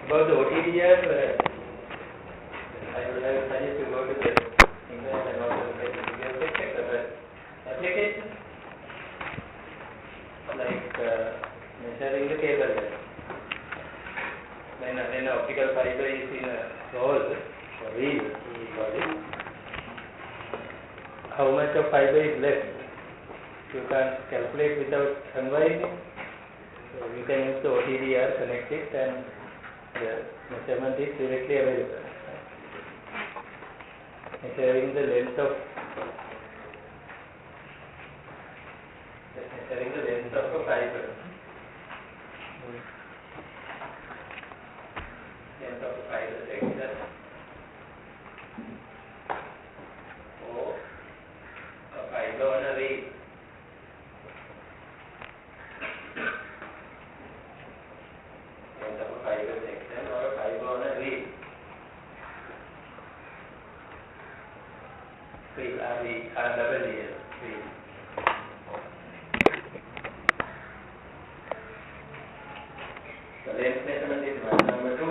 About the OTDR, I would like suggest to go to the internet and also check the applications like measuring the cable length. When an optical fiber is in a roll or reel, we call it, how much of fiber is left? You can calculate without unwinding. So you can use the OTDR, connect it, and the measurement is directly available. Measuring the length of a fiber. Length of a fiber section or a fiber on a reel. Length of a fiber section or a fiber on a reel. Reel, R-E-E-L, reel. The length measurement is number 2.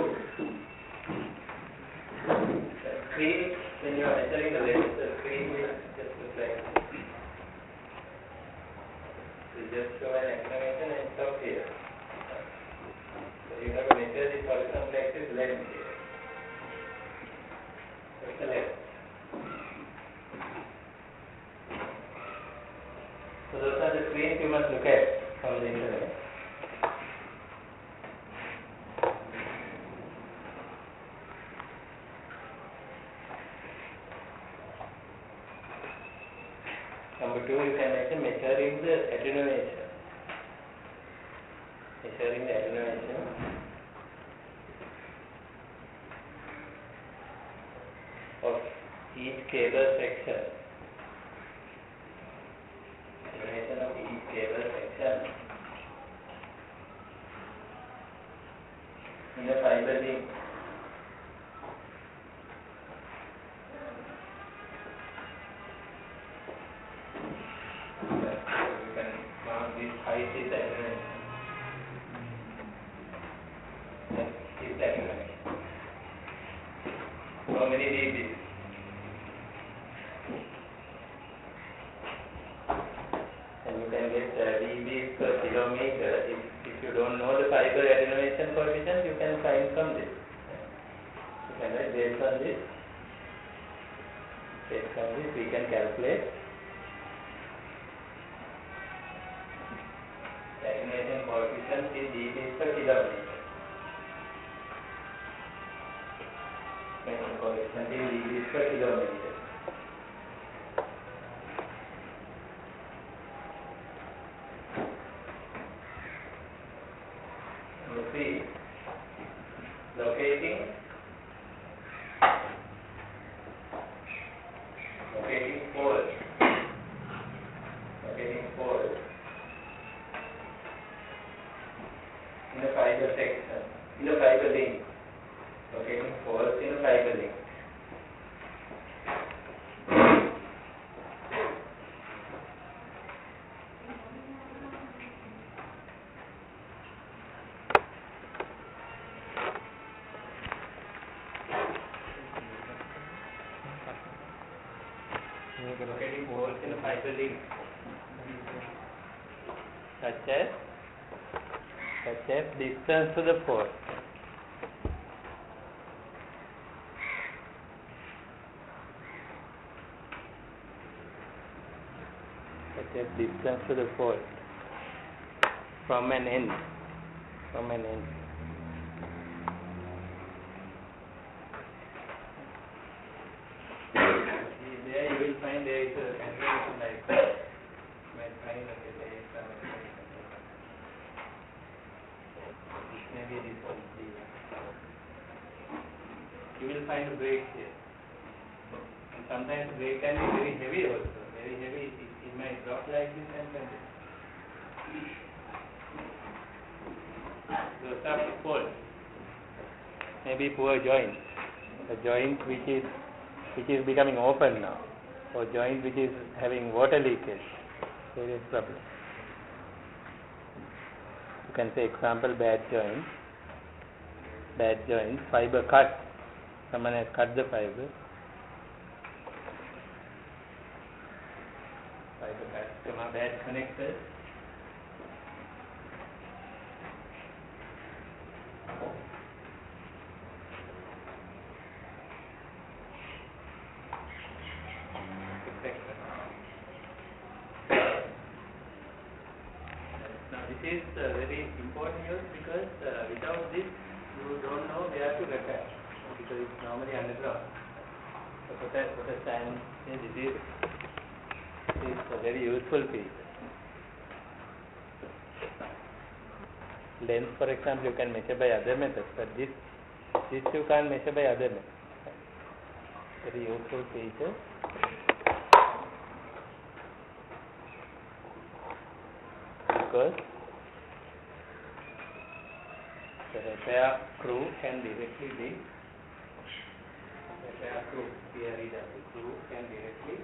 The screen, when you are measuring the length, the screen will just look like this. So just show an explanation and stop here. So you have to measure this horizontal axis length here. What's the length? So those are the screens you must look at from the internet. Number 2, you can mention measuring the attenuation. Measuring the attenuation of each cable section. Attenuation of each cable section in a fiber link. Height is attenuation. Is attenuation. How many dB? And you can get dB per kilometer. If you don't know the fiber attenuation coefficient, you can find from this. You can write based on this. Based on this, we can calculate attenuation coefficient in dB per kilometer. Attenuation coefficient in dB per kilometer. Number 3, locating poles. Locating poles in a fiber section, in a fiber link. Locating poles in a fiber link. Locating poles in a fiber link, such as distance to the pole. Such as distance to the pole from an end. There you will find there is a calculation like that. You might find that there is some. Maybe this one. You will find a brake here. And sometimes the brake can be very heavy also. Very heavy. It might drop like this and continue. Those are faults. Maybe poor joint. A joint which is becoming open now, or joint which is having water leakage. Serious problem. You can say example bad joint, fiber cut, someone has cut the fiber cut, bad connector. Now this is very important use because without this you don't know where to repair because it's normally underground. So for the time this is a very useful feature. Length, for example, you can measure by other methods, but this you can't measure by other methods. Very useful feature. Because the repair crew can directly dig. Repair crew, crew can directly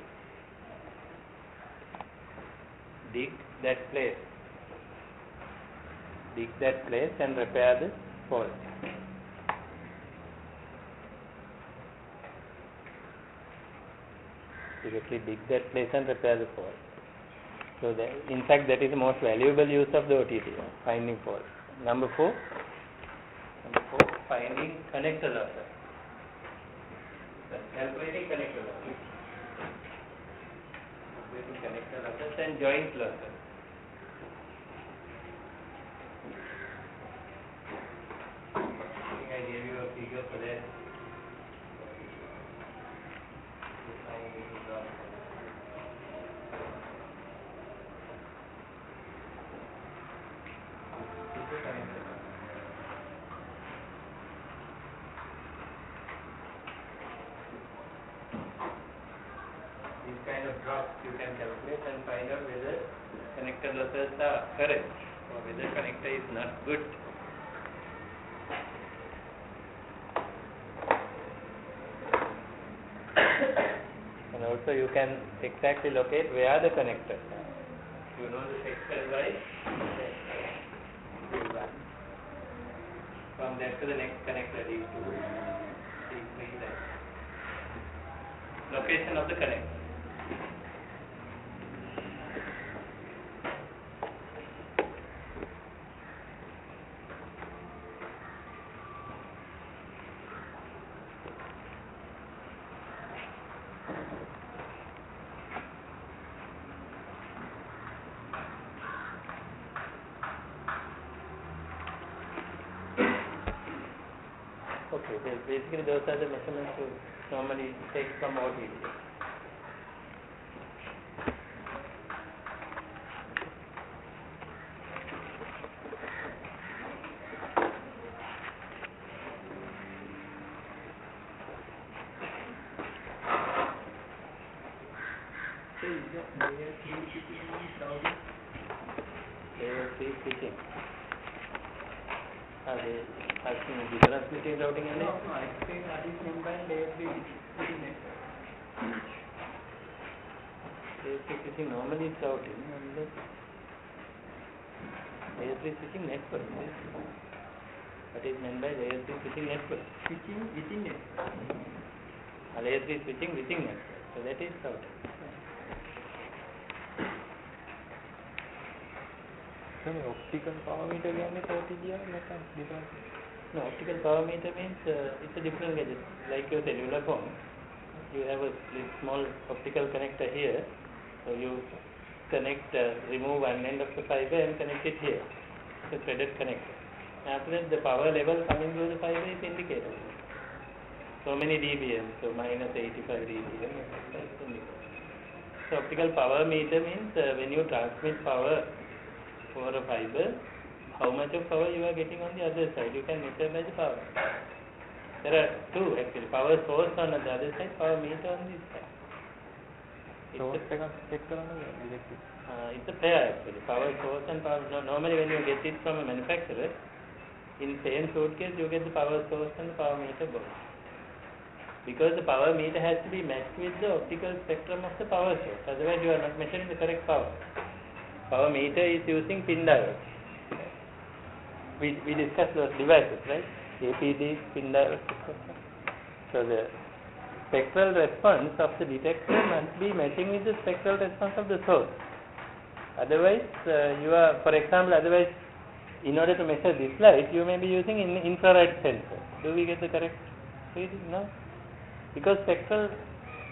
dig that place. And repair the fault. Directly dig that place and repair the fault. So in fact that is the most valuable use of the OTT, finding fault. Number 4, finding connector losses. Calculating connector losses. And joint losses. I gave you a figure for that. These kind of drops you can calculate and find out whether connector losses are correct or whether connector is not good. And also you can exactly locate where the connectors are. You know the sector by from there to the next connector, D2, D3, that location of the connector. Okay, so basically those are the measurements you normally take from OTD. Layer 3 switching. Are they asking difference between routing and network? No, I think that is named by layer 3 switching network. Layer 3 switching normally is routing unless layer 3 switching network. What is meant by layer 3 switching network? Switching within network. Layer 3 switching within network. So that is routing. So optical power meter again is OTG or different? No, optical power meter means it's a different gadget. Like your cellular phone, you have a small optical connector here. So you connect, remove one end of the fiber and connect it here. It's a threaded connector. After that, the power level coming through the fiber is indicated. So many dBm, so minus 85 dBm. So optical power meter means when you transmit power for a fiber, how much of power you are getting on the other side. You can measure by the power. There are two actually, power source on the other side, power meter on this side. It's a pair actually, power source and power. Normally when you get it from a manufacturer, in same suitcase you get the power source and the power meter both. Because the power meter has to be matched with the optical spectrum of the power source, otherwise you are not measuring the correct power. Power meter is using pin diode. we discussed those devices, right? APD, spin diodes, etc. So the spectral response of the detector must be matching with the spectral response of the source. Otherwise, for example, in order to measure this light, you may be using an infrared sensor. Do we get the correct reading? No? Because spectral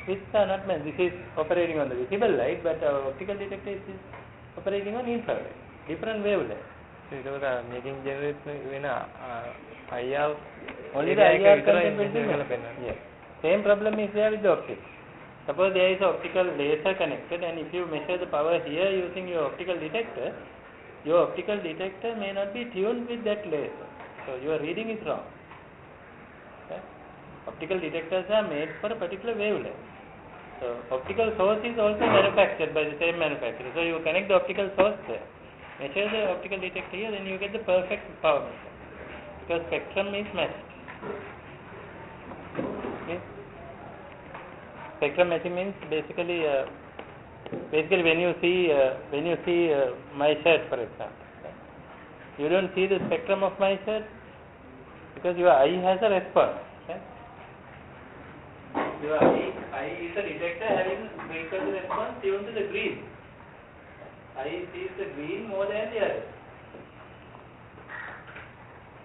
widths are not matched. This is operating on the visible light, but our optical detector is operating on infrared. Different wavelength. So ඒක making generate වෙන IR only the IR content will be met. Yes. Same problem is there with the optics. Suppose there is an optical laser connected, and if you measure the power here using your optical detector may not be tuned with that laser. So your reading is wrong. Okay? Optical detectors are made for a particular wavelength. So optical source is also manufactured by the same manufacturer. So you connect the optical source there, measure the optical detector here, then you get the perfect power measure, because spectrum is matched. Okay? Spectrum matching means basically when you see my shirt, for example, you don't see the spectrum of my shirt because your eye has a response. Okay? Your eye is a detector having frequency response tuned to the green. Eye sees the green more than the other.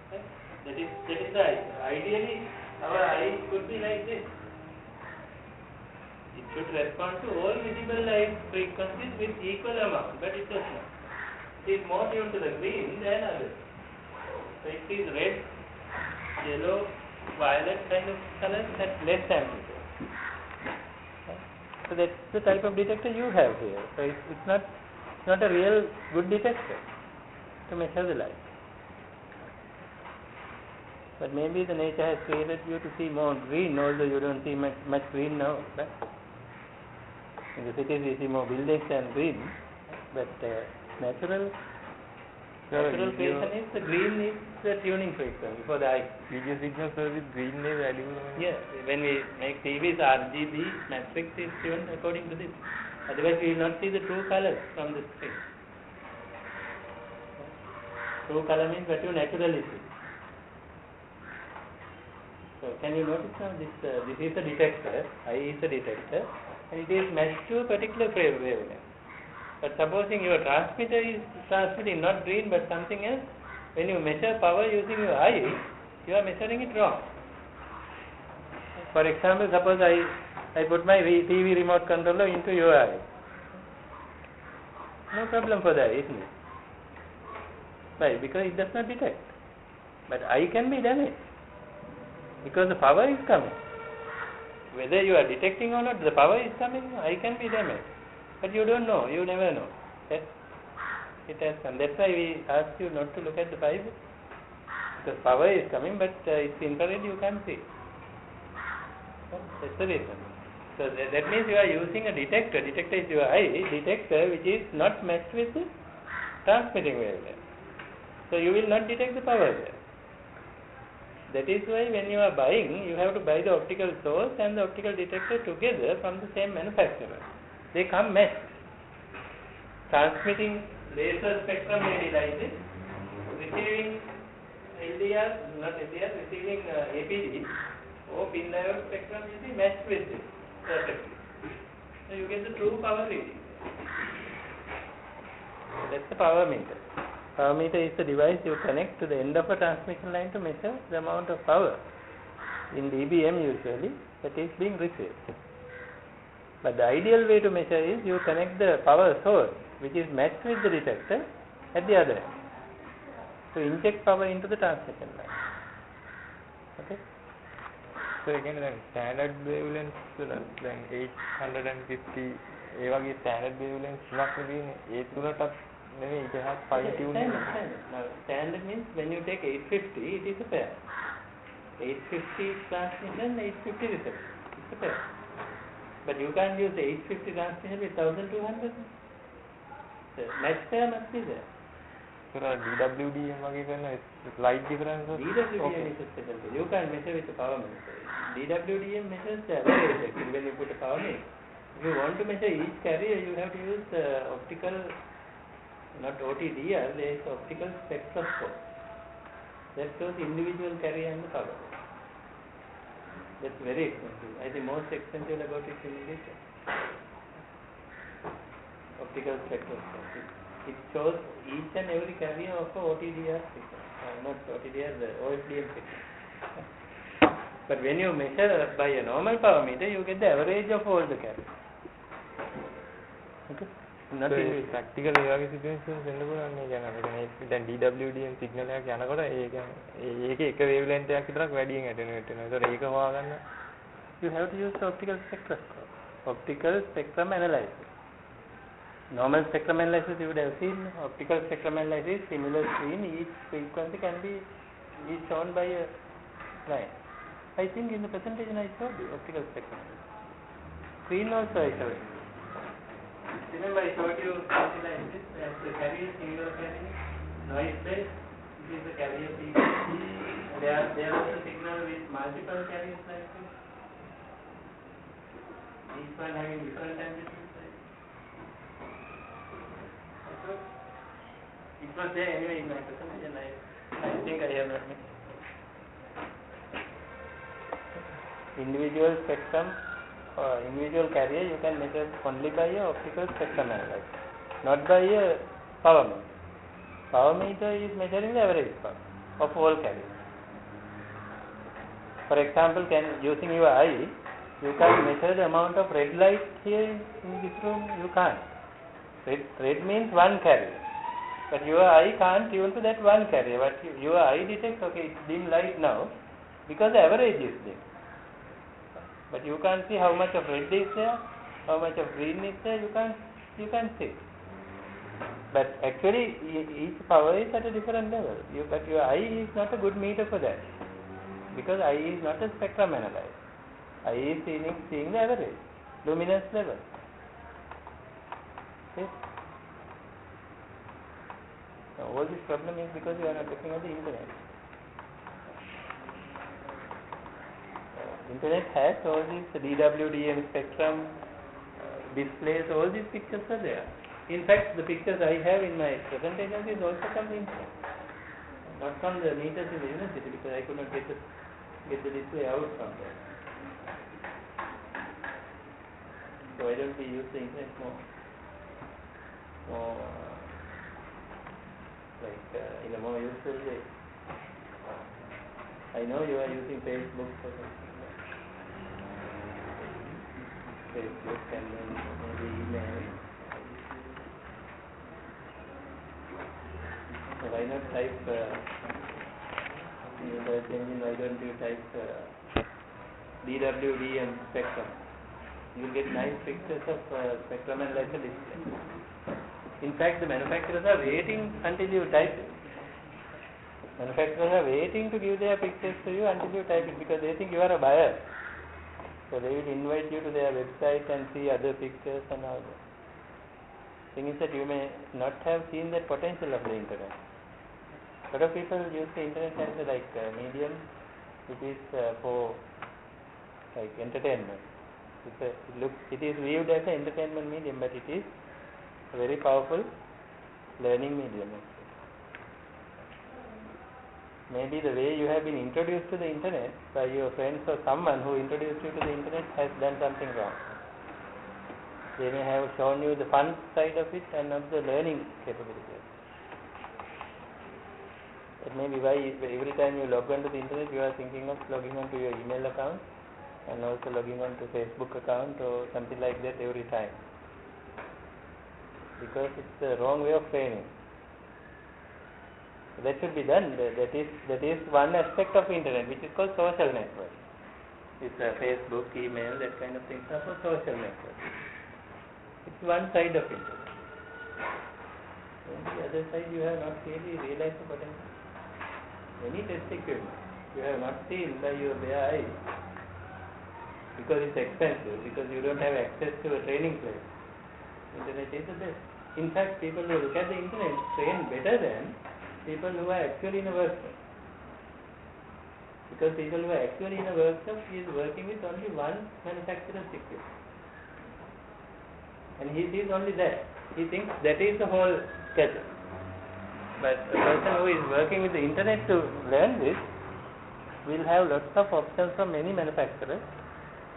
Okay? That is the eye. Ideally, our eye could be like this. It should respond to all visible light frequencies with equal amount, but it does not. It is more tuned to the green than others. So it is red, yellow, violet kind of colors at less amplitude. So that's the type of detector you have here. So it's not a real good detector to measure the light. But maybe the nature has created you to see more green, although you don't see much green now, right? In the cities we see more buildings than green, but natural creation is the green is the tuning frequency for the eye. Video signal service green is valuable. Yeah, when we make TVs, RGB matrix is tuned according to this. Otherwise we will not see the true colors from the screen. True color means what you naturally see. So can you notice now this is a detector, eye is a detector, and it is matched to a particular wavelength. But supposing your transmitter is transmitting not green but something else, when you measure power using your eye, you are measuring it wrong. For example, suppose I put my TV remote controller into your eye. No problem for the eye, isn't it? Why? Because it does not detect. But eye can be damaged, because the power is coming. Whether you are detecting or not, the power is coming, eye can be damaged. But you don't know, you never know. Yes? It has come. That's why we ask you not to look at the Bible, because power is coming, but it's infrared, you can't see. That's the reason. So that means you are using a detector. Detector is your eye detector, which is not matched with the transmitting wavelength. So you will not detect the power there. That is why when you are buying, you have to buy the optical source and the optical detector together from the same manufacturer. They come matched. Transmitting laser spectrum may be like this. Receiving receiving APD or pin diode spectrum will be matched with this perfectly. So you get the true power reading. That's the power meter. Power meter is the device you connect to the end of a transmission line to measure the amount of power in dBm usually that is being received. But the ideal way to measure is you connect the power source, which is matched with the detector, at the other end to inject power into the transmission line. Okay? So again, then standard wavelengths, then 850 ඒ වගේ standard wavelengths තුනක් නෙවෙයිනේ. ඒ තුනටත් නෙවෙයි ඒක has fine tuning. Now standard means when you take 850, it is a pair. 850 transmission, 850 reception. It's a pair. But you can't use 850 transmission with 1200. The match pair must be there. So DWDM වගේ කරන slight difference. DWDM is a special thing. You can't measure with the power meter. DWDM measures the average actually when you put a power meter. If you want to measure each carrier, you have to use optical, not OTDR, there is optical spectroscope. That shows individual carrier and the power. That's very expensive. I think most expensive laboratory optical spectroscopy. It shows each and every carrier of a OTDR signal. Not OTDR, the OFDM signal. But when you measure by a normal power meter, you get the average of all the carriers. Okay? Nothing. Practical ඒ වගේ situations වෙන්න පුළුවන් නේ කියන්නේ දැන් DWDM signal එකක් යනකොට ඒකේ එක වේව්ලෙන්ත් එකක් විතරක් වැඩියෙන් ඇටෙනේට් වෙනවා. ඒතකොට ඒක හොයාගන්න you have to use the optical spectroscope. Optical spectrum analysis. Normal spectrum analysis you would have seen. Optical spectrum analysis, similar screen, each frequency can be shown by a line. I think in the presentation I showed you optical spectrum analysis. Screen also I showed you. Remember I showed you something like this, as the carrier, singular carrier, noise base, this is the carrier P. There was a signal with multiple carriers like this. Each one having different amplitudes. It was there anyway in my presentation. I think I have not missed. Individual spectrum, individual carrier you can measure only by a optical spectrum analyzer, not by a power meter. Power meter is measuring the average power of all carriers. For example, using your eye, you can measure the amount of red light here in this room. You can't. Red means one carrier, but your eye can't tune to that one carrier. But your eye detects, okay, it's dim light now, because the average is dim. But you can't see how much of red is there, how much of green is there. You can't see. But actually, each power is at a different level. But your eye is not a good meter for that, because eye is not a spectrum analyzer. Eye is seeing the average luminance level. Okay? Now, all this problem is because you are not looking at the internet. Internet has all these DWDM spectrum displays, all these pictures are there. In fact, the pictures I have in my presentation is also from the internet, not from the meters in the university, because I could not get the display out from there. So why don't we use the internet more in a more useful way? I know you are using Facebook for something. Facebook and then maybe email. So why not type in the search engine, why don't you type DWDM spectrum? You will get nice pictures of spectrum analyzer display. In fact, the manufacturers are waiting until you type it. Manufacturers are waiting to give their pictures to you until you type it, because they think you are a buyer. So they will invite you to their website and see other pictures and all that. Thing is that you may not have seen the potential of the internet. A lot of people use the internet as a medium which is for entertainment. It is viewed as an entertainment medium, but it is a very powerful learning medium. Maybe the way you have been introduced to the internet by your friends or someone who introduced you to the internet has done something wrong. They may have shown you the fun side of it and not the learning capability. It may be why every time you log on to the internet, you are thinking of logging on to your email account and also logging on to Facebook account or something like that every time. Because it's the wrong way of training. That should be done. That is one aspect of internet, which is called social network. It's Facebook, email, that kind of things are for social network. It's one side of internet. On the other side, you have not really realized the potential. Any test equipment you have not seen by your bare eyes, because it's expensive, because you don't have access to a training place. Internet is the best. In fact, people who look at the internet train better than people who are actually in a workshop. Because people who are actually in a workshop, he is working with only one manufacturer's equipment. And he sees only that. He thinks that is the whole gadget. But a person who is working with the internet to learn this will have lots of options from many manufacturers,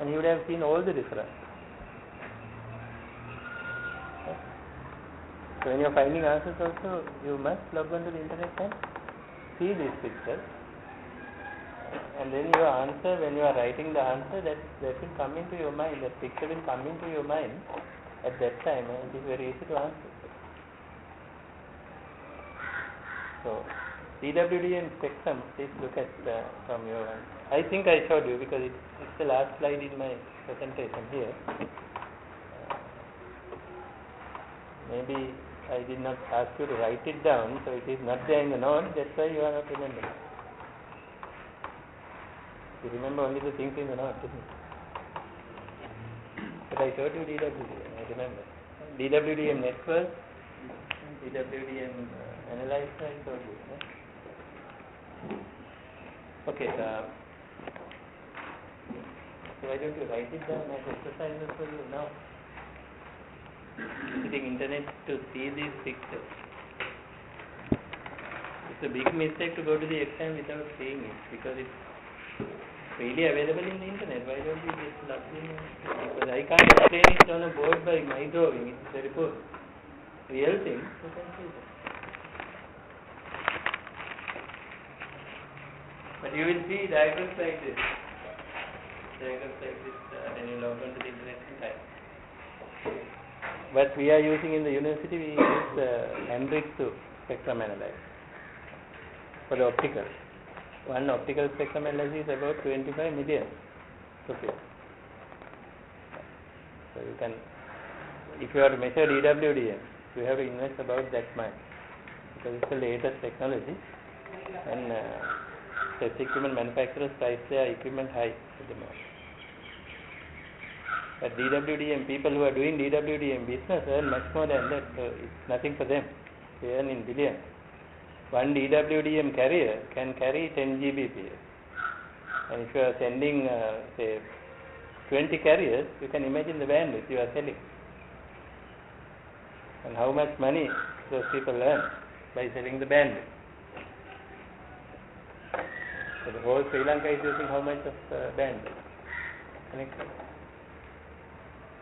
and he would have seen all the difference. So when you are finding answers also, you must log on to the internet and see these pictures. And then your answer, when you are writing the answer, that will come into your mind, that picture will come into your mind at that time, and it is very easy to answer. So, DWDM spectrum, please look at from your end. I think I showed you because it's the last slide in my presentation here. Maybe I did not ask you to write it down, so it is not there in the note, that's why you are not remembering. You remember only the things in the note, isn't it? But I showed you DWDM, I remember. DWDM network, DWDM analyzer, I showed you. Right? Okay, so why don't you write it down as exercises for you now? Using internet to see these pictures. It's a big mistake to go to the exam without seeing it, because it's freely available in the internet. Why don't we just log in? Because I can't explain it on a board by my drawing. It's very poor. Real things, you can see that. But you will see diagrams like this. When you log on to the internet in time. What we are using in the university, we use Henrik's spectrum analyzer for the optical. One optical spectrum analyzer is about 25 million rupees. So you can, if you have to measure DWDM, you have to invest about that much, because it's the latest technology, and test equipment manufacturers price their equipment high at the moment. But DWDM, people who are doing DWDM business earn much more than that, so it's nothing for them. They earn in billions. One DWDM carrier can carry 10 Gbps. And if you are sending, say, 20 carriers, you can imagine the bandwidth you are selling. And how much money those people earn by selling the bandwidth. So the whole Sri Lanka is using how much of bandwidth? Connected.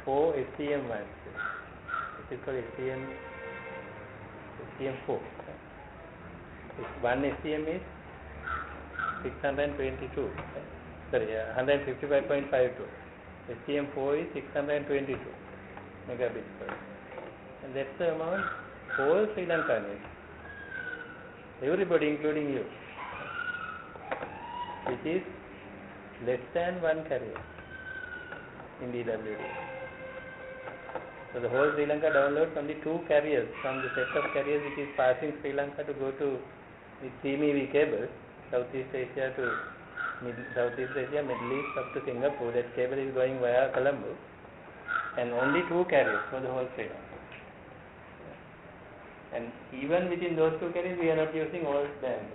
4 STM1. This is called STM4. One STM is 622. Sorry, 155.52. STM4 is 622 megabits per second. And that's the amount whole Sri Lanka needs. Everybody, including you, which is less than one carrier in DWD. So the whole Sri Lanka downloads only 2 carriers from the set of carriers which is passing Sri Lanka to go to the CMEV cable, Southeast Asia, Middle East up to Singapore. That cable is going via Colombo, and only 2 carriers for the whole Sri Lanka. And even within those 2 carriers, we are not using all bands.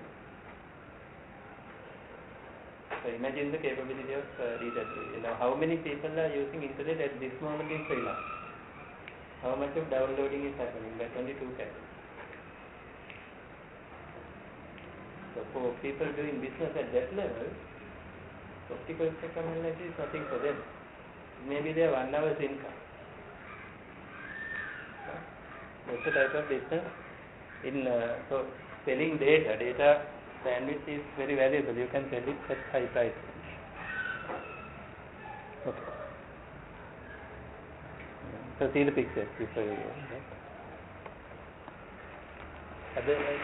So imagine the capability of DWD. Now, how many people are using internet at this moment in Sri Lanka? How much of downloading is happening? That's only 2 carriers. So for people doing business at that level, optical spectrum analysis is nothing for them. Maybe their 1 hour's income. That's the type of business. So selling data bandwidth is very valuable. You can sell it at high price. Okay. So see the pictures before you go. Right? Otherwise,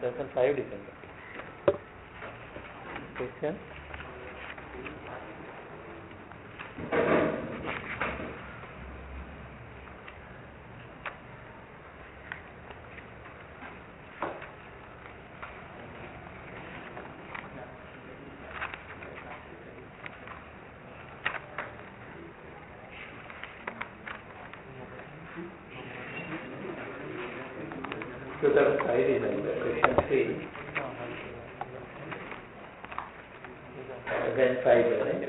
2005 December. Question? Question 3. Then 5, right?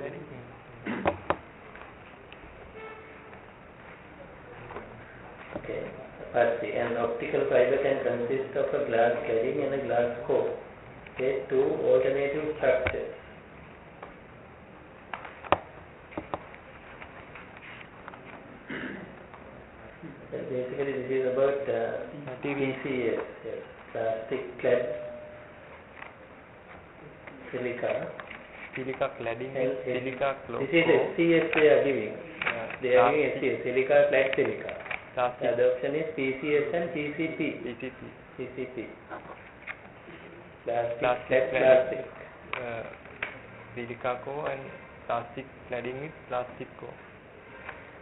Part C. An optical fiber can consist of a glass cladding and a glass core. Okay, two alternative structures. Basically, this is about PCS, yes, plastic clad silica. Silica cladding and silica cloth. This is SCS they are giving. They are giving SCS, silica clad silica. Plastic. The other option is PCS and PCP. PCP. Plastic. Silica core and plastic cladding is plastic core.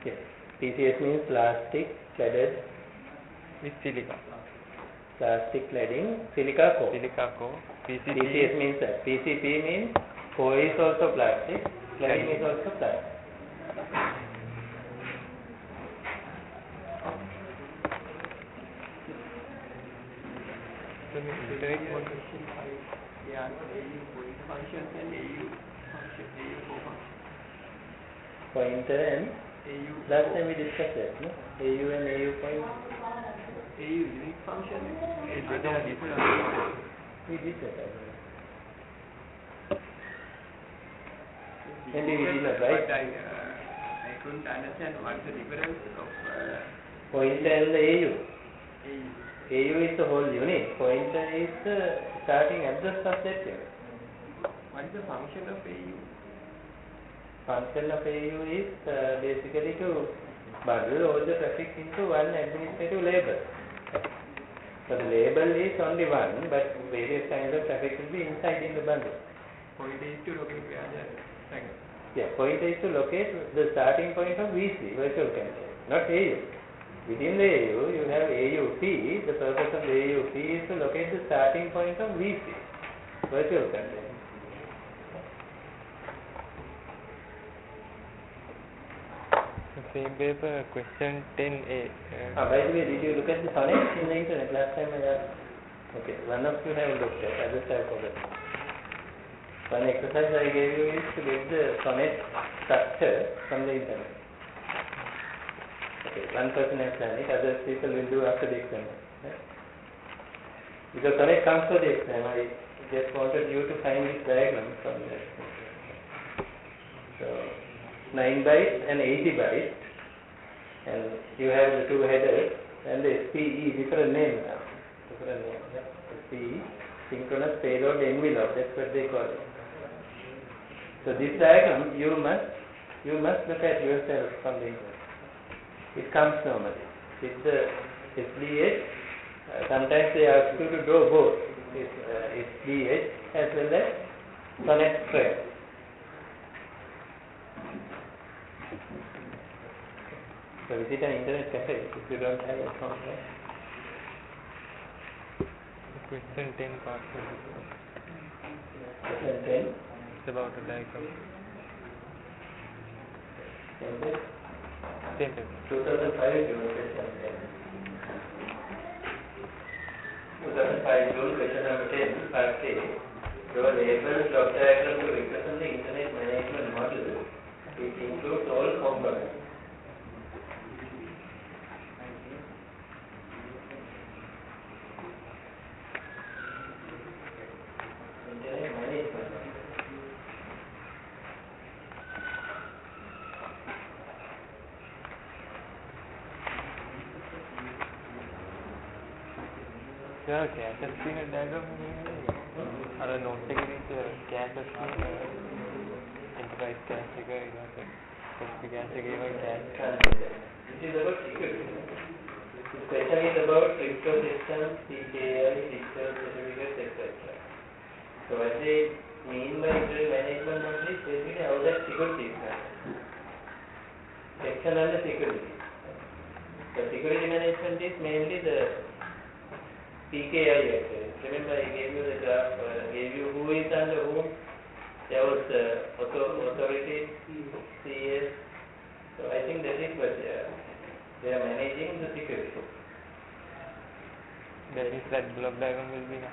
Yes. PCS means plastic cladded with silica. Plastic cladding silica core. Silica core. PCS means that. PCP means core is also plastic. Cladding is also plastic. So internet Question 5. They are AU point functions and AU function, AU co-function. Pointer and AU. last time we discussed that, no? AU and AU point. AU unit function. They don't differ. We did that already. Maybe we did not, right? But I couldn't understand what's the difference of Pointer and the AU. AU. AU is the whole unit. Pointer is the starting address of that unit. What is the function of AU? Function of AU is basically to bundle all the traffic into one administrative label. So the label is only one, but various kinds of traffic will be inside in the bundle. Pointer is to locate where the segment. Yeah, pointer is to locate the starting point of VC, virtual content, not AU. Within the AU, you have AUP. The purpose of the AUP is to locate the starting point of VC, virtual content. Same paper, question 10A. By the way, did you look at the sonnets in the internet last time I asked? Okay, one of you have looked at, others have forgotten. One exercise I gave you is to get the sonnet structure from the internet. Okay, one person has done it, other people will do after the exam. Right? Because sonnet comes for the exam, I just wanted you to find this diagram from the exam. So, 9 bytes and 80 bytes, and you have the two headers and the SPE, different names now. Different names. Yeah? SPE, synchronous payload envelope, that's what they call it. So this diagram you must look at yourself from the internet. It comes normally. With the SDH, sometimes they ask you to draw both SDH as well as sonnet frame. So visit an internet cafe if you don't have a phone. Right? Question 10 part 2. Question 10. It's about a diagram. 10. 2005 June question 10. 2005 June question number 10, part A. Draw label block diagram to represent the internet management model. It includes all components. Internet management. Yeah, campus screen diagram. Ada note එකේ campus screen enterprise cache එක ඊළඟට copy cache එක ඒවා cache. This is about security. This question is about crypto systems, PKI, secure certificates, etc. So what they mean by internet management model is basically how that security is managed. Section under security. The security management is mainly the PKI actually. Remember I gave you the graph, gave you who is under whom. There was authority, CS. So I think that is what they are managing the security. That means that block diagram will be now.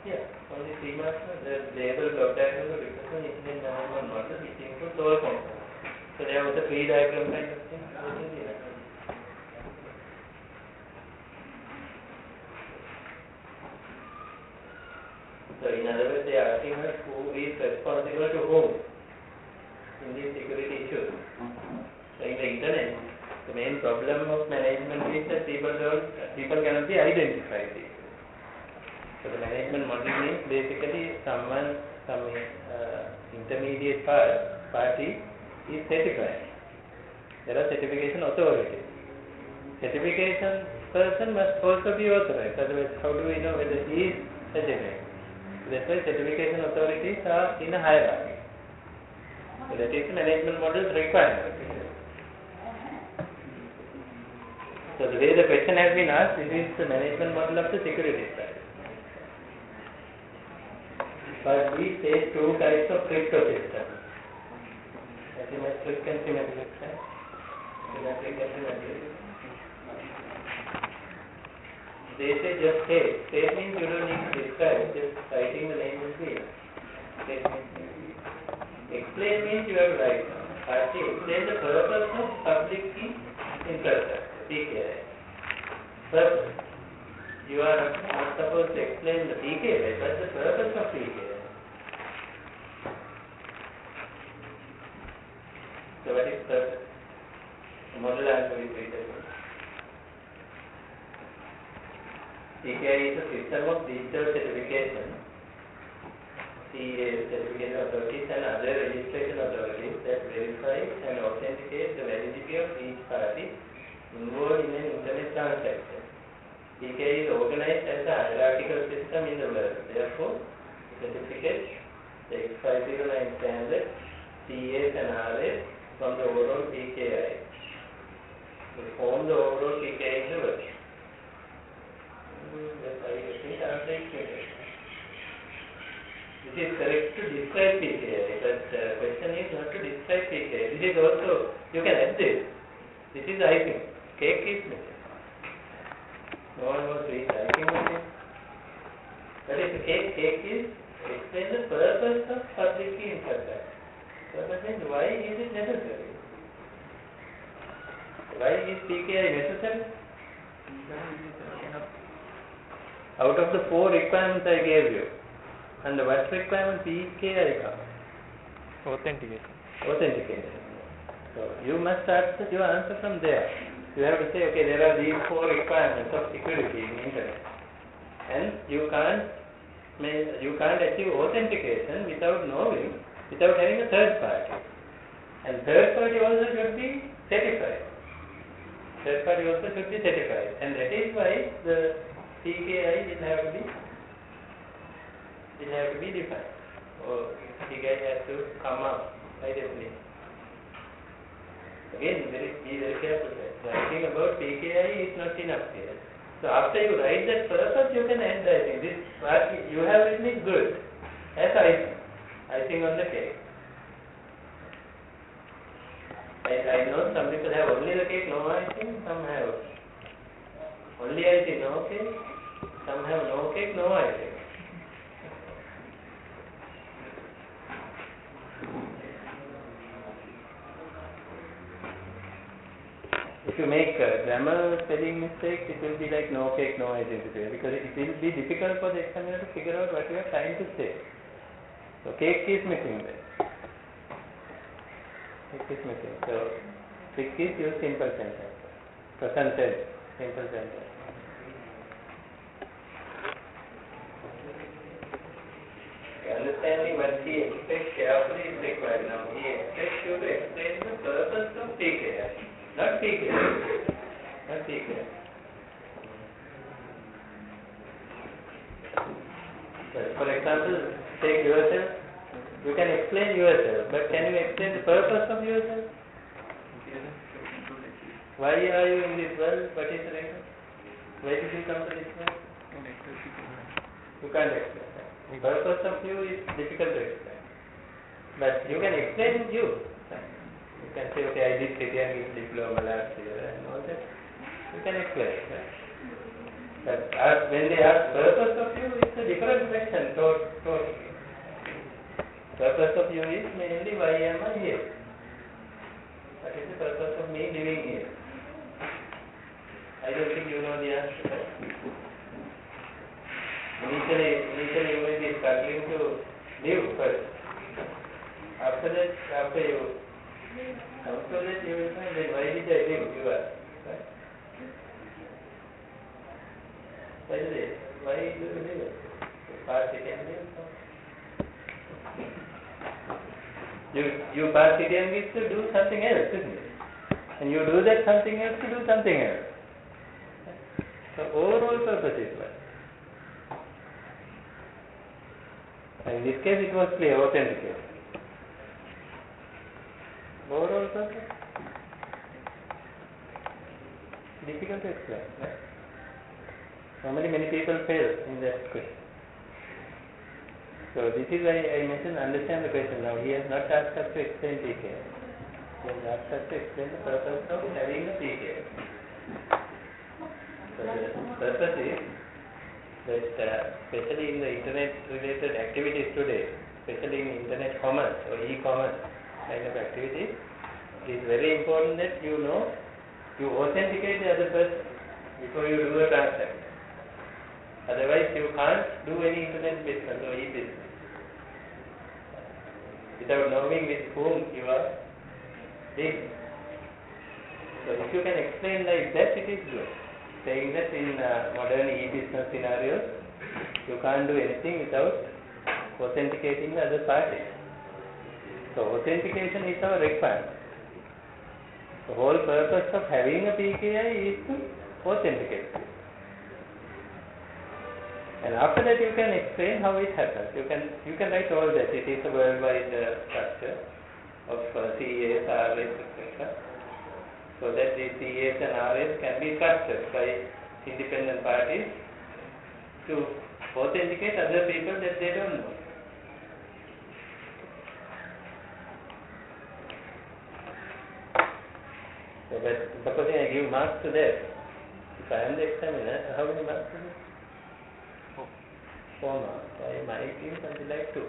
Yeah, only 3 marks. The label block diagram will represent internet management model which includes all components. So there was a tree diagram kind of thing. So in other words, they are asking us who is responsible to whom in these security issues. So in the internet, the main problem of management is that people cannot be identified. So the management model means basically some intermediate party is certified. There are certification authorities. Certification person must also be authorized. Otherwise, how do we know whether he is certified? That's why certification authorities are in a hierarchy. So that is the management model's requirement. So the way the question has been asked, this is the management model of the security side. But we face two types of crypto systems. Asymmetric and symmetric. Symmetric and symmetric. They say just state. State means you don't need to describe, just writing the name will be. State means explain means you have to write. Actually explain the purpose of public key infrastructure, PKI. Purpose. You are not supposed to explain the PKI, but the purpose of PKI. So what is purpose? The model answer is written. PKI is a system of digital certification, CA certification authorities and other registration authorities that verify and authenticate the validity of each party involved in an internet transaction. PKI is organized as a hierarchical system in the world. Therefore, certificates, the X509 standard, CAs and RAs from the overall PKI will form the overall PKI in the world. This is correct to describe PKI, but the question is not to describe PKI. This is also, you can add this. This is icing. Cake is missing. No one wants to eat icing on it. What is the cake? Cake is explain the purpose of public key infrastructure. Purpose means why is it necessary? Why is PKI necessary? Out of the 4 requirements I gave you, under what requirement PKI comes? Authentication. So you must start your answer from there. You have to say, okay, there are these 4 requirements of security in internet, and you can't achieve authentication without having a third party, and third party also should be certified. And that is why the PKI will have to be defined. Or PKI has to come up by definition. Again, be very careful. Writing about PKI is not enough here. So after you write that purpose, you can end writing. This part you have written is good. As icing on the cake. I know some people have only the cake, no icing. Some have only icing, no cake. Some have no cake, no icing. If you make grammar spelling mistakes, it will be like no cake, no icing, because it will be difficult for the examiner to figure out what you are trying to say. So cake is missing there. Cake is missing. So trick is use simple sentence. Present tense, simple sentence. Understanding what he expects carefully is required. Now he expects you to explain the purpose of PKI, not PKI. So, for example, take yourself. You can explain yourself, but can you explain the purpose of yourself? Why are you in this world? What is the reason? Why did you come to this world? You can't explain. The purpose of you is difficult to explain. But you can explain you. You can say, okay, I did Criterion diploma last year and all that. You can explain. Right? But when they ask purpose of you, it's a different question totally. Purpose of you is mainly why am I here? What is the purpose of me living here? I don't think you know the answer. Initially you may be struggling to live first. After that, after you will find that why did I live? You are right. Why do you live? Pass it and live. You pass it and live to do something else, isn't it? And you do that something else to do something else. So overall purpose is what? In this case it was clear, authentication. Overall purpose? Difficult to explain, right? Normally many people fail in that question. So this is why I mentioned understand the question. Now he has not asked us to explain PKI. He has asked us to explain the purpose of having a PKI. So the purpose is that especially in the internet related activities today, especially in internet commerce or e-commerce kind of activities, it is very important that you know, you authenticate the other person before you do a transaction. Otherwise you can't do any internet business or e-business without knowing with whom you are dealing. So if you can explain like that, it is good. Saying that in modern e-business scenarios, you can't do anything without authenticating the other party. So authentication is our requirement. The whole purpose of having a PKI is to authenticate. And after that you can explain how it happens. You can write all that. It is a worldwide structure of CAs, RAs, etc. So that the CAs and RAs can be trusted by independent parties to authenticate other people that they don't know. So but supposing I give marks to that, if I am the examiner, how many marks to this? 4 marks. I might give something like 2.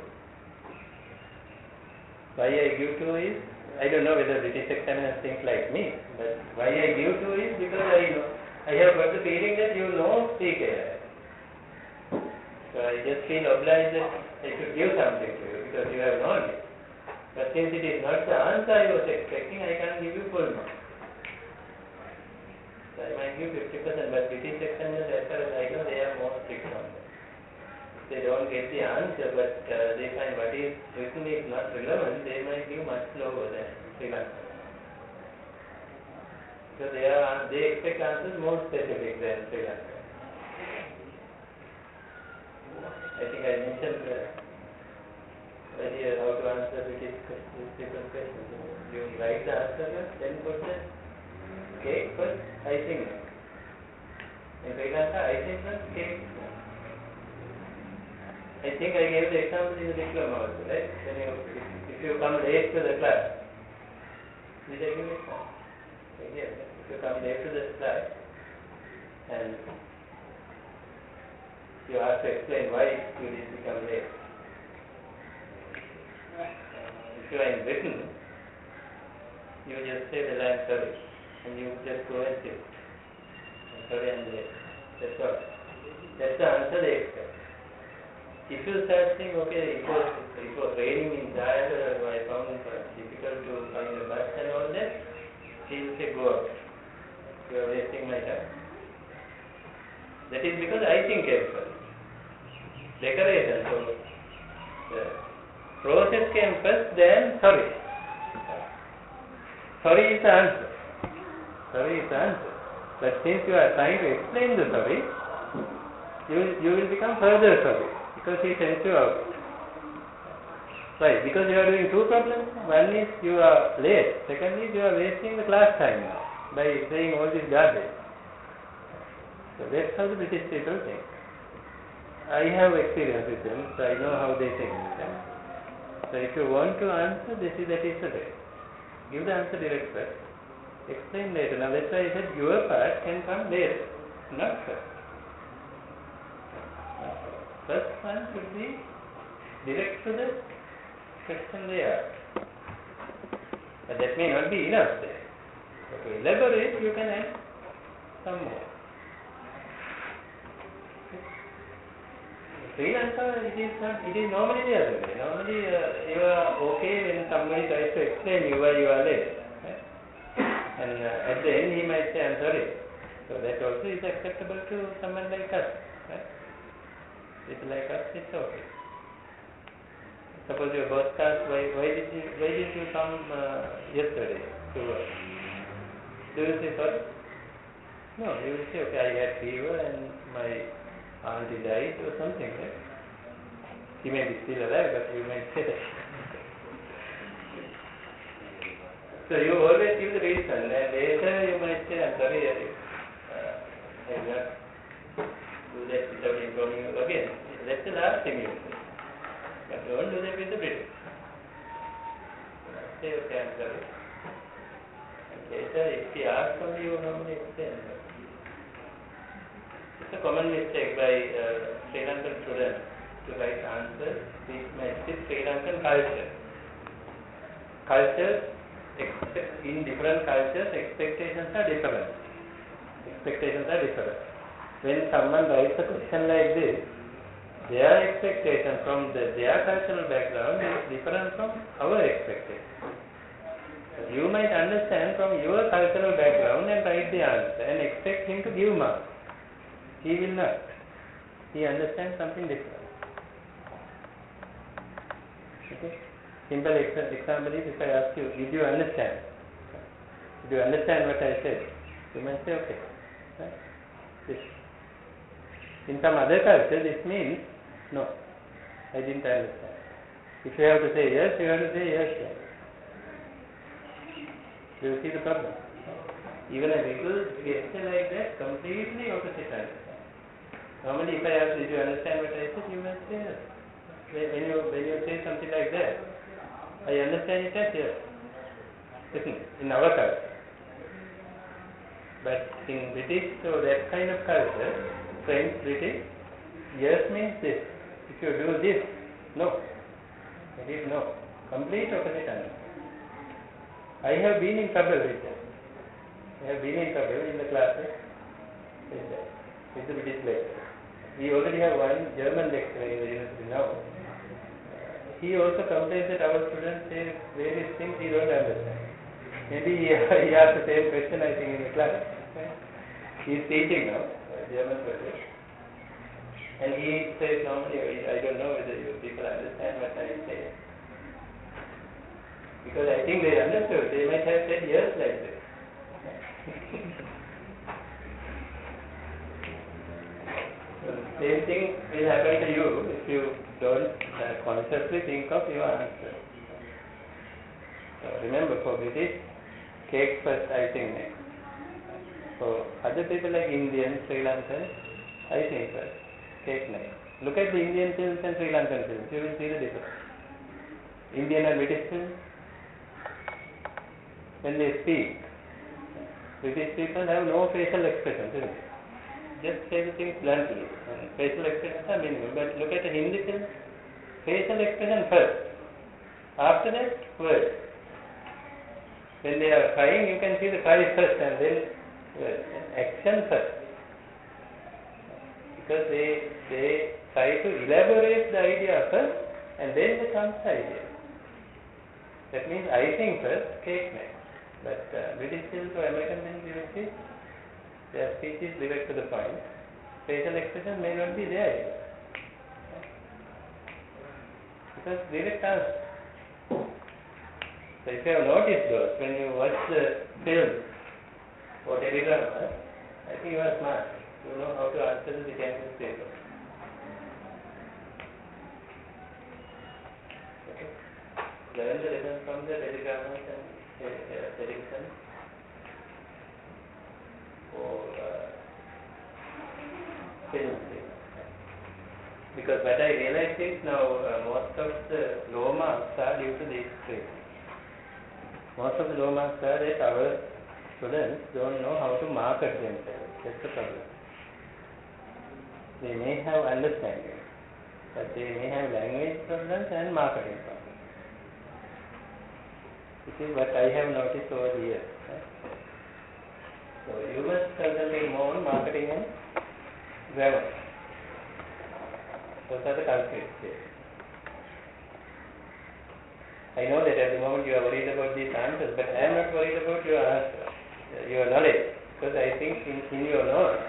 Why I give 2 is, I don't know whether British examiners think like me, but why I give 2 is because I have got the feeling that you know PKI. So I just feel obliged that I should give something to you because you have known it. But since it is not the answer I was expecting, I can't give you full marks. So I might give 50%, but British examiners, as far as I know, they are more strict on that. They don't get the answer, but they find what is written is not relevant, they might give much lower than Sri Lanka. So they expect answers more specific than Sri Lanka. I think I mentioned earlier how to answer British people's questions. You write the answer first, then put the cake first, icing next. In Sri Lanka, icing first, cake next. I think I gave the example in the diploma also, right? If you come late to the class, did I give it? Yes. If you come late to the class and you have to explain why you did become late. If you are in Britain, you just say, well, I am sorry, and you just go and sit. I'm sorry, I am late. That's all. That's the answer they expect. If you start saying, okay, it was raining in Jaya, I found it difficult to find a bus and all that, he will say, go out. You are wasting my time. That is because icing came first. Decoration. So the process came first, then sorry. Sorry is the answer. Sorry is the answer. But since you are trying to explain the sorry, you will become further sorry. Because he sends you out. Why? Because you are doing 2 problems. One is you are late. Second is you are wasting the class time now by saying all this garbage. So that's how the British people think. I have experience with them, so I know how they think. So if you want to answer, that is the way. Give the answer direct first. Explain later. Now that's why I said your part can come later, not first. First one should be direct to the question they ask. But that may not be enough there. So to elaborate, you can add some more. Sri Lanka, it is not. It is normally the other way. Normally, you are okay when somebody tries to explain you why you are late, right? And at the end, he might say, "I'm sorry." So that also is acceptable to someone like us, right? People like us, it's okay. Suppose your boss asks, why did you come yesterday to work? Do you say sorry? No, you will say, okay, I had fever and my auntie died or something, right? She may be still alive, but you might say that. So you always give the reason, and later you might say, I'm sorry, I will not do that without informing you again. That's the last thing you say. But don't do that with the British. Say, okay, I'm sorry. And later, if he asks only, you normally explain. It's a common mistake by Sri Lankan students to write answers which match with Sri Lankan culture. In different cultures, expectations are different. When someone writes a question like this, their expectation from their cultural background is different from our expectation. You might understand from your cultural background and write the answer and expect him to give marks. He will not. He understands something different. Okay? Simple example is, if I ask you, did you understand? Did you understand what I said? You might say, okay. Right? This. In some other culture, this means, no, I didn't understand. If you have to say yes, you have to say yes. Do you see the problem? Even a little gesture like that, completely opposite understand. Normally, if I ask, did you understand what I said, you must say yes. When you say something like that, I understand it as yes. Isn't it? In our culture. But in British, so that kind of culture, French, British, yes means this. If you do this, no. That is no. Complete opposite understanding. I have been in trouble with that. I have been in trouble in the classes with the British lecturer. We already have one German lecturer in the university now. He also complains that our students say various things he don't understand. Maybe he asked the same question, I think, in the class. He is teaching now, German professor. And he says normally, I don't know whether you people understand what I say. Because I think they understood. They might have said yes like this. So the same thing will happen to you if you don't consciously think of your answer. So remember, for British, cake first, icing next. For other people like Indians, Sri Lankans, icing first, cake next. Look at the Indian films and Sri Lankan films. You will see the difference. Indian and British films, when they speak, British people have no facial expressions, isn't it? Just say the things bluntly, and facial expressions are minimum. But look at a Hindi film, facial expression first. After that, words. When they are crying, you can see the cry first and then words. Action first. Because they try to elaborate the idea first and then comes the idea. That means icing first, cake next. But British films or American films, you will see, their speech is direct to the point. Facial expression may not be there. Because direct answer. So if you have noticed those, when you watch the film or teledrama, I think you are smart. You know how to answer the Japanese paper. Okay. Learn the lessons from the teledramas and television or film. Because what I realize is now most of the low marks are due to these traits. Most of the low marks are that our students don't know how to market themselves. That's the problem. They may have understanding, but they may have language problems and marketing problems. This is what I have noticed over the years. Right? So you must concentrate more on marketing and grammar. Those are the culprits. Yes. I know that at the moment you are worried about these answers, but I am not worried about your answer, your knowledge, because I think in your knowledge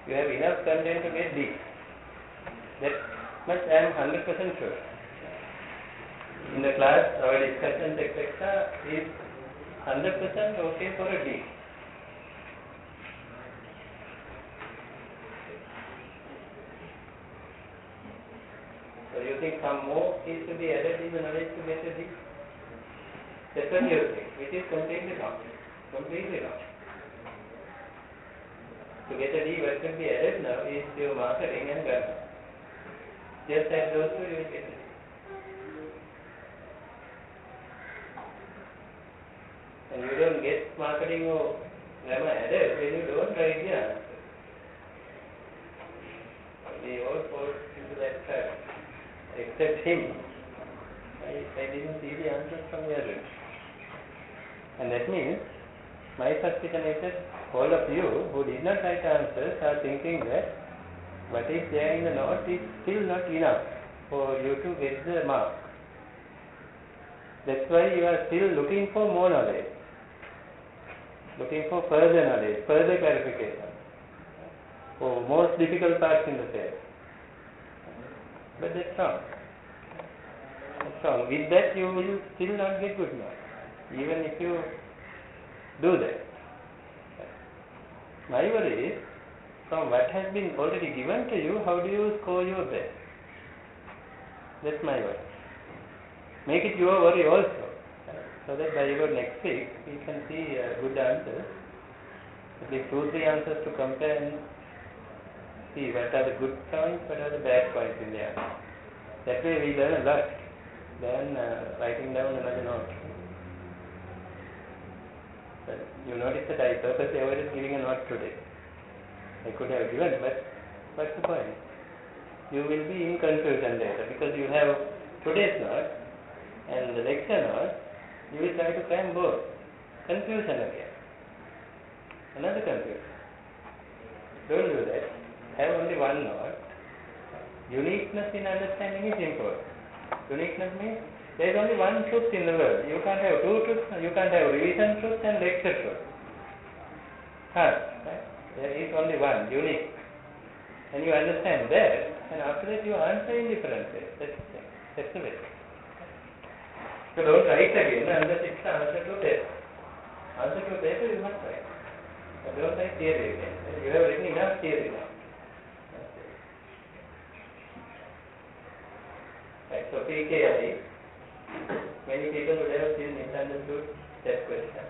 you have enough content to get D. That much I am 100% sure. In the class, our discussions, etc., is 100% okay for a D. So you think some more is to be added in the knowledge to get a D? That's what you think, which is completely wrong. Completely wrong. To get a D, what can be added now is your marketing and grammar. Just add those two, you will get a D. And you don't get marketing or grammar added when you don't write the answer. We all fall into that trap, except him. I didn't see the answers from your room. And that means, my suspicion is that all of you who did not write answers are thinking that what is there in the note is still not enough for you to get the mark. That's why you are still looking for more knowledge, looking for further knowledge, further clarification, for most difficult parts in the test. But that's wrong. That's wrong. With that you will still not get good marks, even if you do that. My worry is, from what has been already given to you, how do you score your best? That's my worry. Make it your worry also, so that by your next week we can see good answers, at least 2-3 answers to compare and see what are the good points, what are the bad points in the answer. That way we learn a lot than writing down another note. But you notice that I purposely avoided giving a note today. I could have given, but what's the point? You will be in confusion later because you have today's note and the lecture note. You will try to cram both. Confusion again. Another confusion. Don't do that. Have only one note. Uniqueness in understanding is important. Uniqueness means there is only one truth in the world. You can't have two truths. You can't have revision truth and lecture truth. Right? There is only one, unique. And you understand that, and after that you answer in different ways. That's the way. So don't write again unless it's the answer to paper. Answer to paper you must write. But don't write theory again. You have written enough theory now. Right, so PKI, many people would have still misunderstood that question.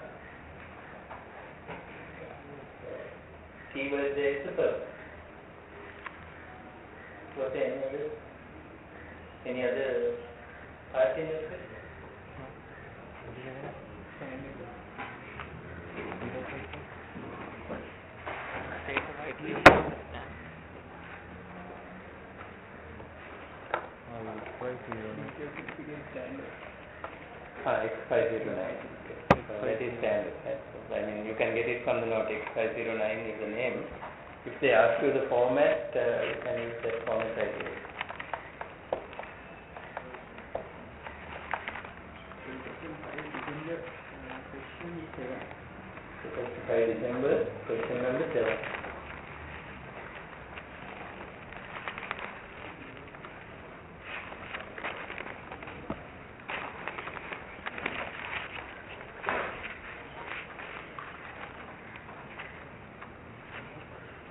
Keyword there is the person. Was there any other part in your question? X509. So that is standard. So, I mean, you can get it from the note. X509 is the name. If they ask you the format, you can use that format right here. December, question number 7.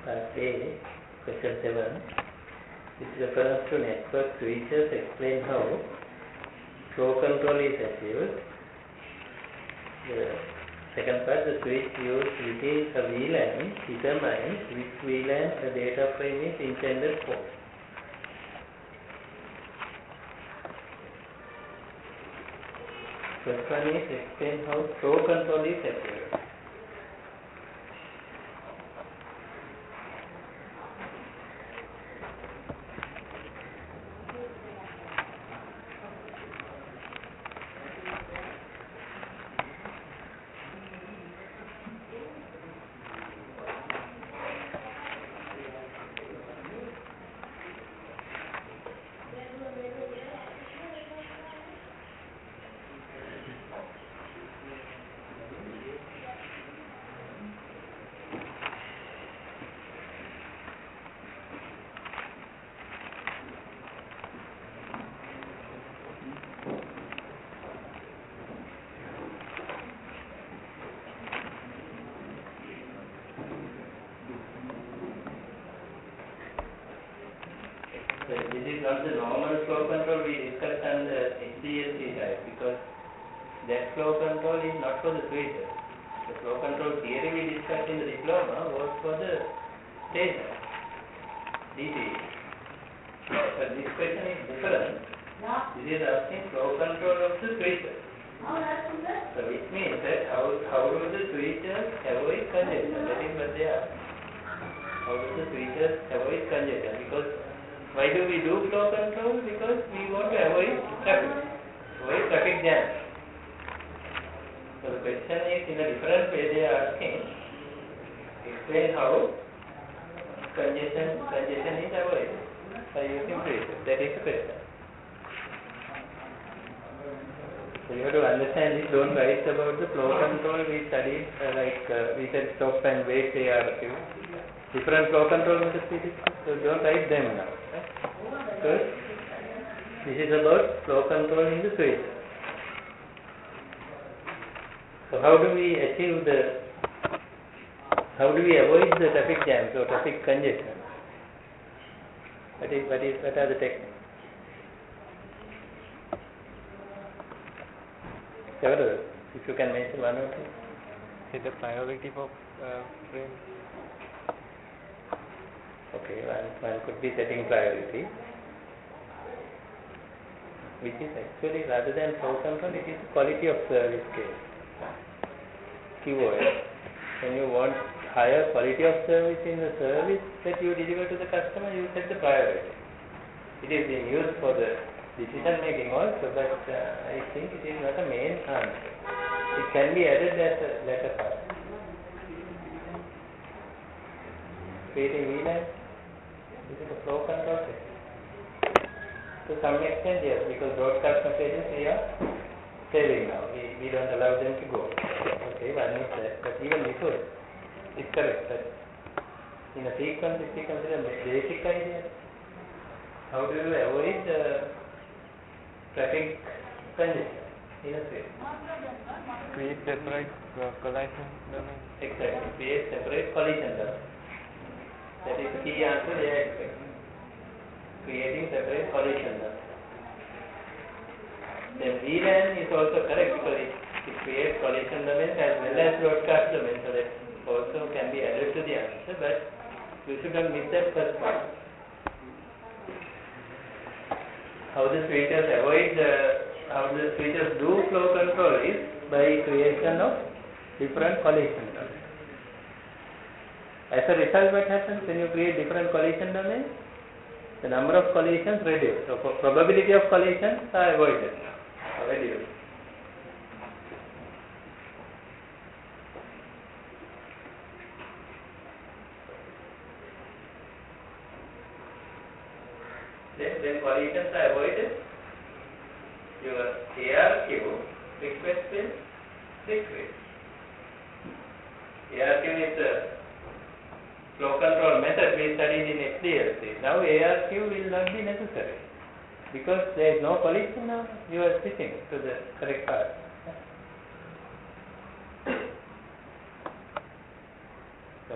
Part A, question 7. It refers to network switches. Explain how flow control is achieved. The second part, the switch used within a VLAN determines which VLAN the data frame is intended for. First one is explain how flow control is achieved. This is not the normal flow control we discussed on the HDLC side, because that flow control is not for the switches. The flow control theory we discussed in the diploma was for the station, DC. But this question is different. This is asking flow control of the switches. So which means that how do the switches avoid congestion? That is what they are. How do the switches avoid congestion? Because why do we do flow control? Because we want to avoid traffic jam. So the question is in a different way they are asking, explain how congestion is avoided by using switches. That is the question. So you have to understand this. Don't write about the flow control we studied, we said stop and wait ARQ. Different flow control methods we discussed, so don't write them now. Right? Because this is about flow control in the switch. So how do we avoid the traffic jams or traffic congestion? What are the techniques? Several, if you can mention one or two. Is the priority for frame? Okay, one could be setting priority, which is actually rather than flow control, it is quality of service case. QoS. When you want higher quality of service in the service that you deliver to the customer, you set the priority. It is being used for the decision making also, but I think it is not a main answer. It can be added as a latter part. Creating VLAN, this is a flow control system. To some extent, yes, because broadcast messages we are saving now. We don't allow them to go. Okay, one is that. But even before, it's correct. But in a sequence, if we consider basic idea, how do you avoid traffic congestion in a space? Create separate collision domain. Exactly. Create separate collision domain. That is the key answer they are expecting. Creating separate collision domain. Then VLAN is also correct because it creates collision domains as well as broadcast domains, so that also can be added to the answer, but you should not miss that first part. How the switches do flow control is by creation of different collision domains. As a result, what happens when you create different collision domains? The number of collisions reduced. So probability of collisions are avoided or reduced. Then collisions are avoided, your ARQ request will decrease. ARQ is the flow control method we studied in HDLC. Now ARQ will not be necessary because there is no collision now. You are switching to the correct path. So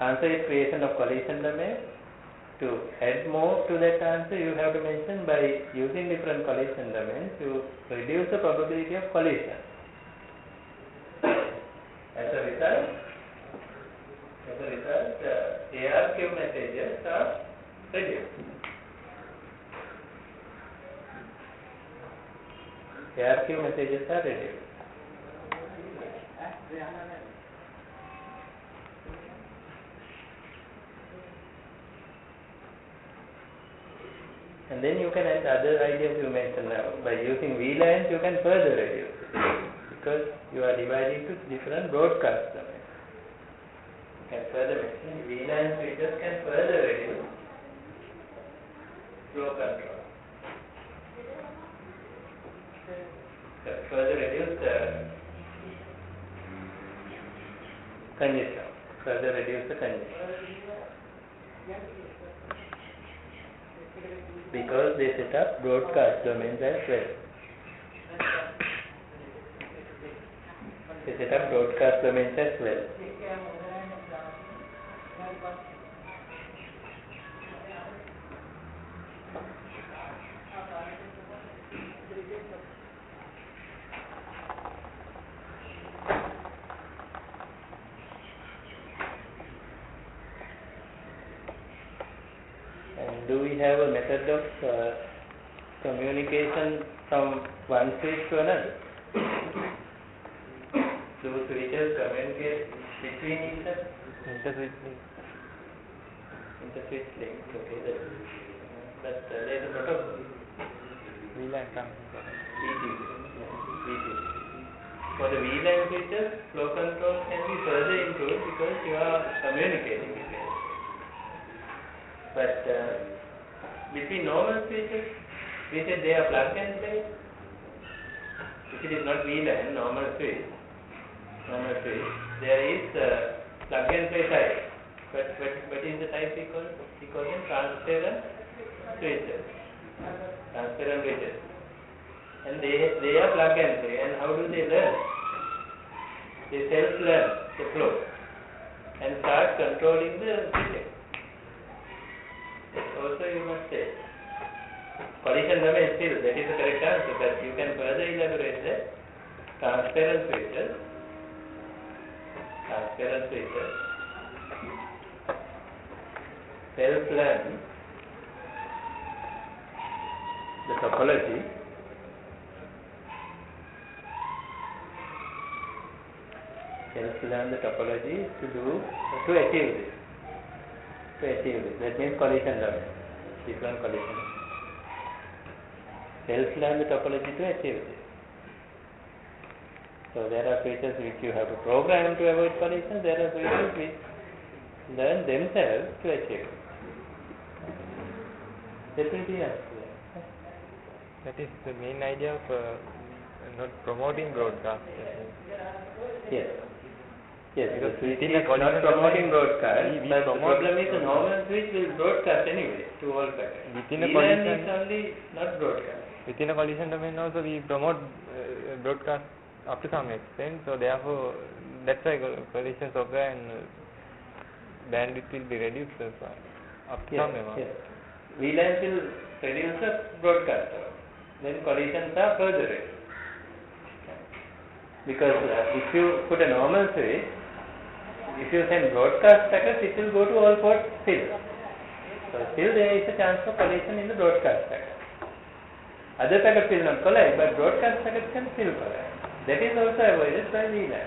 answer is creation of collision domain. To add more to that answer, you have to mention by using different collision domains, you reduce the probability of collision. As a result, ARQ messages are reduced. ARQ messages are reduced. And then you can add other ideas you mentioned now. By using VLANs, you can further reduce it because you are dividing to different broadcast domains. You can further mention VLAN switches can further reduce flow control. Further reduce the congestion. Further reduce the congestion. Because they set up broadcast domains as well. They set up broadcast domains as well. do we have a method of communication from one switch to another? Do switches communicate between each other? Interswitch link. Interswitch links, okay. But there is a protocol. VLAN transmission. VT. For the VLAN switches, flow control can be further improved because you are communicating with it. But between normal switches, we said they are plug and play. If it is not VLAN, normal switch, there is plug and play type. But what is the type we call it? We call them transparent switches. Transparent switches. And they are plug and play. And how do they learn? They self-learn the flow and start controlling the switching. Also you must say, collision domain still, that is the correct answer, but you can further elaborate that. Transparent switches self-learn the topology to achieve this. That means collision domain, different collision. Self-learn the topology to achieve this. So there are switches which you have to program to avoid collision. There are switches which learn themselves to achieve. That will be answer. That is the main idea of not promoting broadcast. Yes. Because the switch within is a collision not promoting domain, broadcast, we but the promote- problem is the normal switch will broadcast anyway to all packets. Within a VLAN collision- is only not broadcast. Within a collision domain also we promote broadcast up to some extent, so therefore that's why collision software and bandwidth will be reduced up to some amount. Yes. VLAN will reduce the broadcast, then collisions are further reduced. Because if you put a normal switch, if you send broadcast packets, it will go to all ports still. So still there is a chance for collision in the broadcast packet. Other packets will not collide, but broadcast packets can still collide. That is also avoided by VLAN.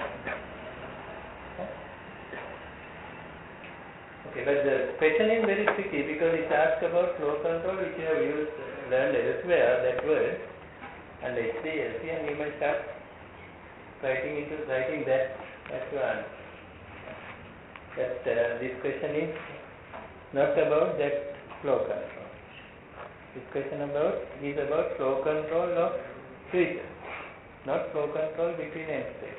Okay, but the question is very tricky because it asks about flow control, which you have learned elsewhere, that word, and HDLC, and you might start writing that one. But this question is not about that flow control. This question is about flow control of switches, not flow control between entities.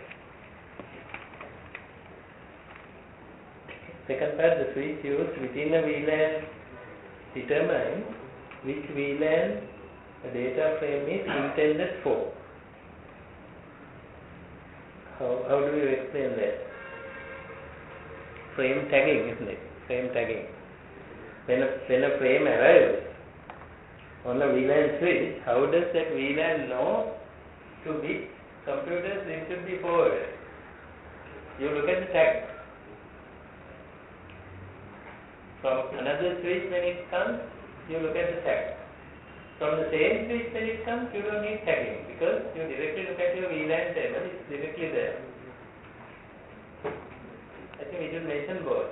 Second part, the switch used within a VLAN determines which VLAN the data frame is intended for. How do you explain that? Frame tagging, isn't it? Frame tagging. When a frame arrives on a VLAN switch, how does that VLAN know to which computers it should be forwarded? You look at the tag. From another switch when it comes, you look at the tag. From the same switch when it comes, you don't need tagging because you directly look at your VLAN table, it's directly there. I think we should mention both.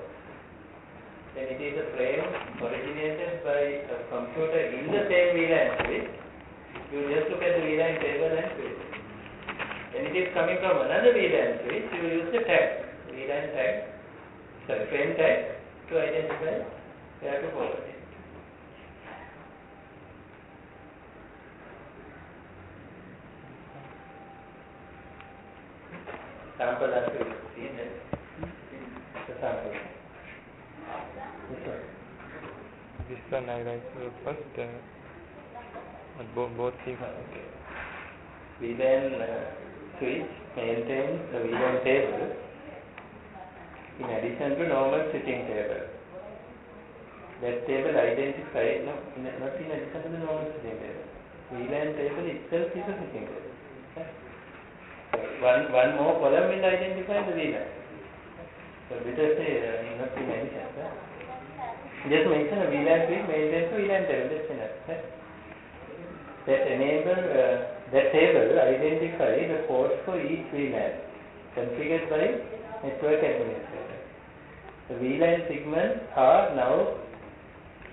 When it is a frame originated by a computer in the same VLAN switch, you just look at the VLAN table and switch. When it is coming from another VLAN switch, you use the tag, frame tag, to identify where to forward it. Sample as you see that. The sample. This one I write first, both things. Okay. VLAN switch maintains the VLAN table in addition to normal switching table. That table identifies, not in addition to the normal switching table. VLAN table itself is a switching table. Okay. One more column will identify the VLAN. So let us say not in addition. Just mention a VLAN switch maintains a VLAN table. That's enough. Right? That table identifies the ports for each VLAN configured by network administrator. The VLAN segments are now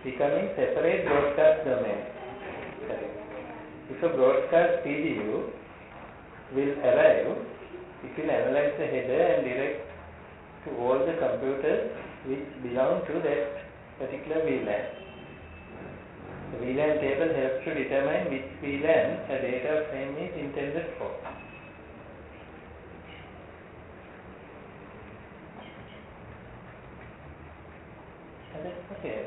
becoming separate broadcast domains. Correct. If a broadcast PDU will arrive, it will analyze the header and direct to all the computers which belong to that particular VLAN. The VLAN table helps to determine which VLAN a data frame is intended for. Okay.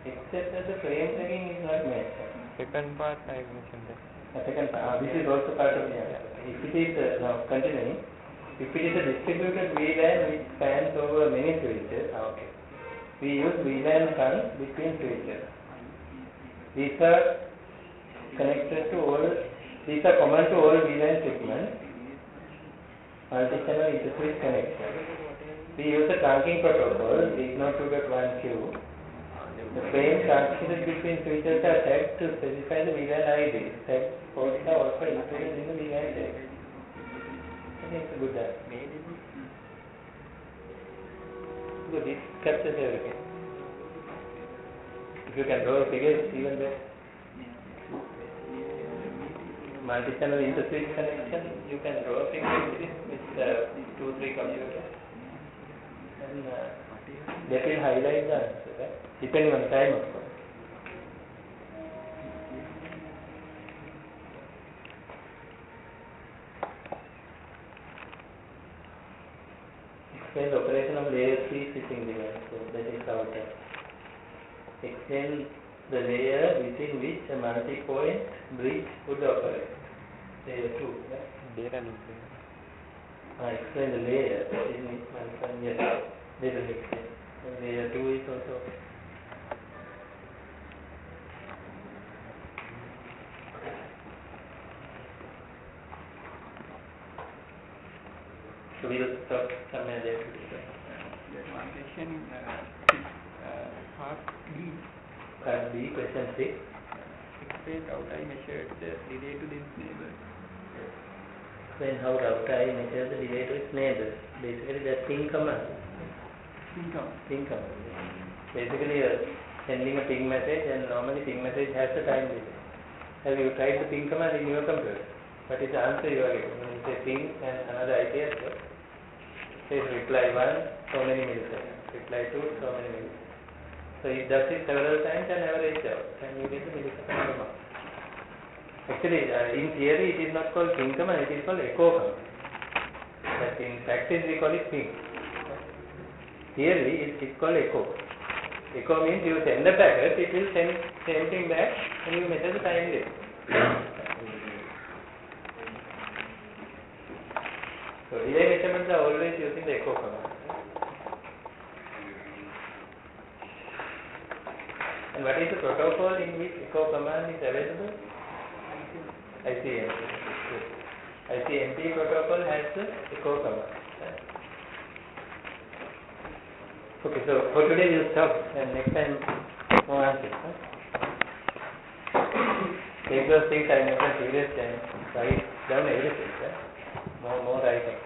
Except that the frame tagging is not mentioned. Second part I mentioned that. Second part. This is also part of the answer. If it is now continuing, if it is a distributed VLAN which spans over many switches, okay. We use VLAN trunks between switches. These are connected to all. These are common to all VLAN segments. Multi-channel inter-switch connection. We use a trunking protocol, IGNOR2.1q. The frame transmitted between switches are tagged to specify the VLAN ID. Tagged ports are also included in the VLAN tag. I think it's a good answer. Good, it captures everything. If you can draw a figure, it's even better. Multi-channel inter-switch connection, you can draw a figure with 2-3 computers. And that will highlight the answer, right? Depending on the time, of course. Explain the operation of layer 3 switching device. So that is router. Explain the layer within which a multi-point bridge would operate. Layer 2, right? Data link. Explain the layer in which multi-point, yes, data link. And layer 2 is also. So we will stop somewhere there. There's one question in part B. Part B, question 6. Explain how I measured the delay to this neighbor. Explain how router I measures the delay to its neighbors. Basically, the ping command. Ping command. Basically, you're sending a ping message, and normally ping message has a time delay. Have you tried the ping command in your computer? What is the answer you are getting? When you say ping and another IP address, says reply 1, so many milliseconds. Reply 2, so many milliseconds. So it does it several times and average out, and you get the millisecond amount. Actually, in theory, it is not called ping command, it is called echo command. But in practice, we call it ping. Theory, it's called echo. Echo means you send the packet, it will send same thing back, and you measure the time delay. So delay measurements are always using the echo command. And what is the protocol in which echo command is available? ICMP. ICMP protocol has the echo command. Okay, so for today we'll stop, and next time more answers. Take those things I mentioned previously and write down everything. More writing.